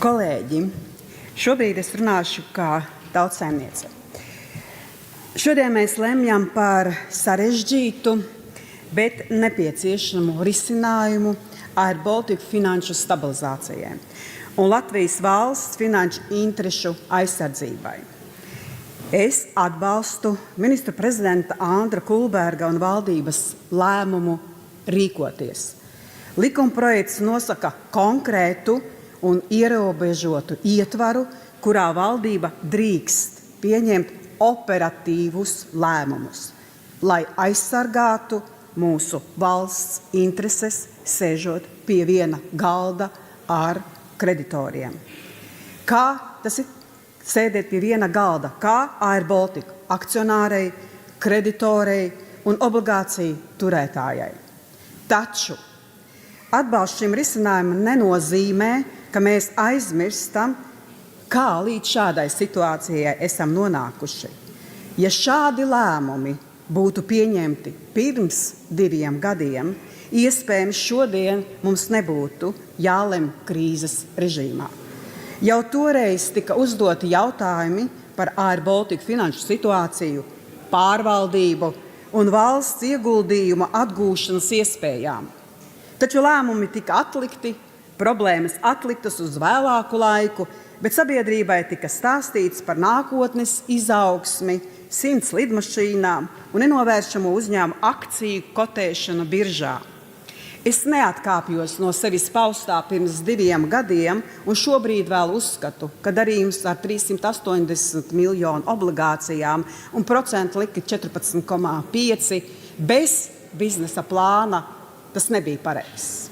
Kolēģi, šobrīd es runāšu kā tautsaimniece. Šodien mēs lemjam par sarežģītu, bet nepieciešamu risinājumu Air Baltica finanšu stabilizācijai un Latvijas valsts finanšu interešu aizsardzībai. Es atbalstu ministra prezidenta Andra Kulberga un valdības lēmumu rīkoties. Likumprojekts nosaka konkrētu un ierobežotu ietvaru, kurā valdība drīkst pieņemt operatīvus lēmumus, lai aizsargātu mūsu valsts intereses, sēžot pie viena galda ar kreditoriem. Kā tas ir sēdēt pie viena galda? Kā Air Baltica akcionārei, kreditorei un obligāciju turētājai. Taču atbalsts šim risinājumam nenozīmē, ka mēs aizmirstam, kā līdz šādai situācijai esam nonākuši. Ja šādi lēmumi būtu pieņemti pirms 2 gadiem, iespējams šodien mums nebūtu jālem krīzes režīmā. Jau toreiz tika uzdoti jautājumi par Air Baltica finanšu situāciju, pārvaldību un valsts ieguldījuma atgūšanas iespējām. Taču lēmumi tika atlikti, problēmas atliktas uz vēlāku laiku, bet sabiedrībai tika stāstīts par nākotnes izaugsmi, 100 lidmašīnām un nenovēršamo uzņēmumu akciju kotēšanu biržā. Es neatkāpjos no sevis paustā pirms 2 gadiem un šobrīd vēl uzskatu, ka darījums ar 380 miljonu obligācijām un procentu likmi 14,5 bez biznesa plāna tas nebija pareizs.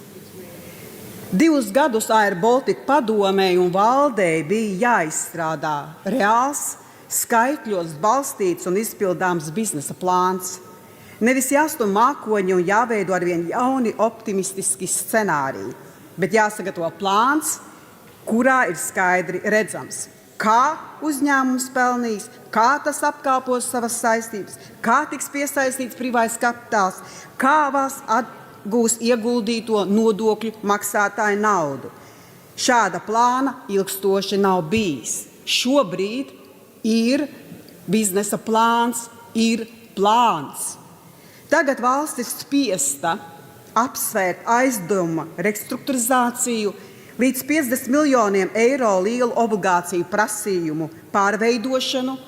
2 gadus Air Baltica padomei un valdei bija jāizstrādā reāls, skaitļos balstīts un izpildāms biznesa plāns. Nevis jāstum mākoņi un jāveido arvien jauni optimistiski scenāriji, bet jāsagatavo plāns, kurā ir skaidri redzams, kā uzņēmums pelnīs, kā tas apkalpos savas saistības, kā tiks piesaistīts privātais kapitāls, kā valsts atgūs ieguldīto nodokļu maksātāju naudu. Šāda plāna ilgstoši nav bijis. Šobrīd ir biznesa plāns, ir plāns. Tagad valsts ir spiesta apsvērt aizdevuma restruktūrizāciju līdz 50 miljoniem eiro lielu obligāciju prasījumu pārveidošanu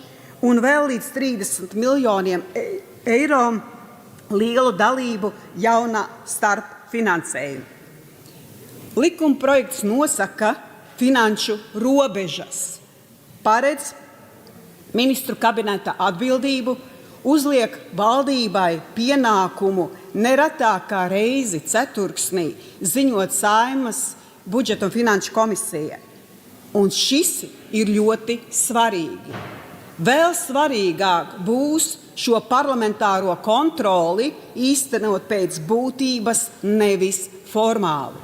un vēl līdz 30 miljoniem eiro lielu dalību jaunā starpfinansējuma. Likumprojekts nosaka finanšu robežas, paredz ministru kabineta atbildību, uzliek valdībai pienākumu neretākā reizi ceturksnī ziņot Saeimas budžeta un finanšu komisijai. Un šis ir ļoti svarīgi. Vēl svarīgāk būs šo parlamentāro kontroli īstenot pēc būtības, nevis formāli.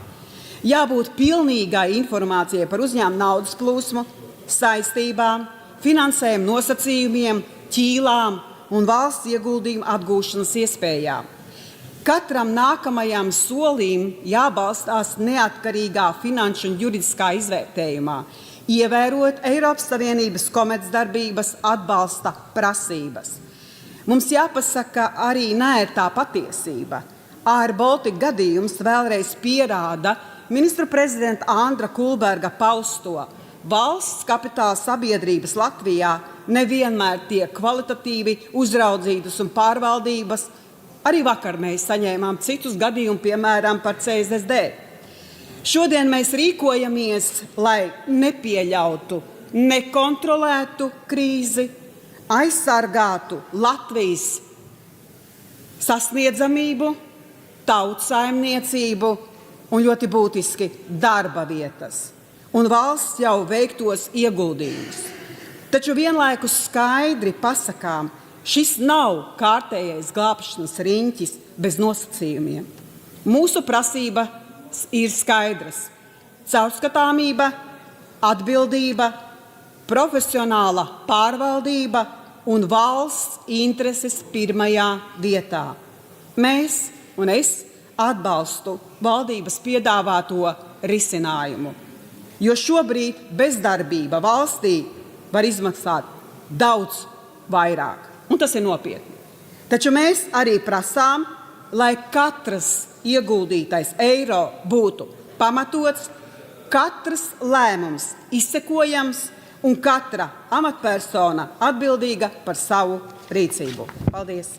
Jābūt pilnīgai informācijai par uzņēmumu naudas plūsmu, saistībām, finansējuma nosacījumiem, ķīlām un valsts ieguldījumu atgūšanas iespējām. Katram nākamajam solim jābalstās neatkarīgā finanšu un juridiskā izvērtējumā, ievērot Eiropas Savienības komercdarbības atbalsta prasības. Mums jāpasaka arī neērtā patiesība. Air Baltica gadījums vēlreiz pierāda ministra prezidenta Andra Kulberga pausto. Valsts kapitāla sabiedrības Latvijā nevienmēr tiek kvalitatīvi uzraudzītas un pārvaldības. Arī vakar mēs saņēmām citus gadījumus, piemēram, par CSSD. Šodien mēs rīkojamies, lai nepieļautu nekontrolētu krīzi, aizsargātu Latvijas sasniedzamību, tautsaimniecību un ļoti būtiski darba vietas un valsts jau veiktos ieguldījumus. Taču vienlaikus skaidri pasakām, šis nav kārtējais glābšanas riņķis bez nosacījumiem. Mūsu prasības ir skaidras. Caurskatāmība, atbildība, profesionāla pārvaldība un valsts intereses pirmajā vietā. Mēs un es atbalstu valdības piedāvāto risinājumu. jo šobrīd bezdarbība valstī var izmaksāt daudz vairāk, un tas ir nopietni. Taču mēs arī prasām, lai katrs ieguldītais eiro būtu pamatots, katrs lēmums izsekojams un katra amatpersona atbildīga par savu rīcību. Paldies!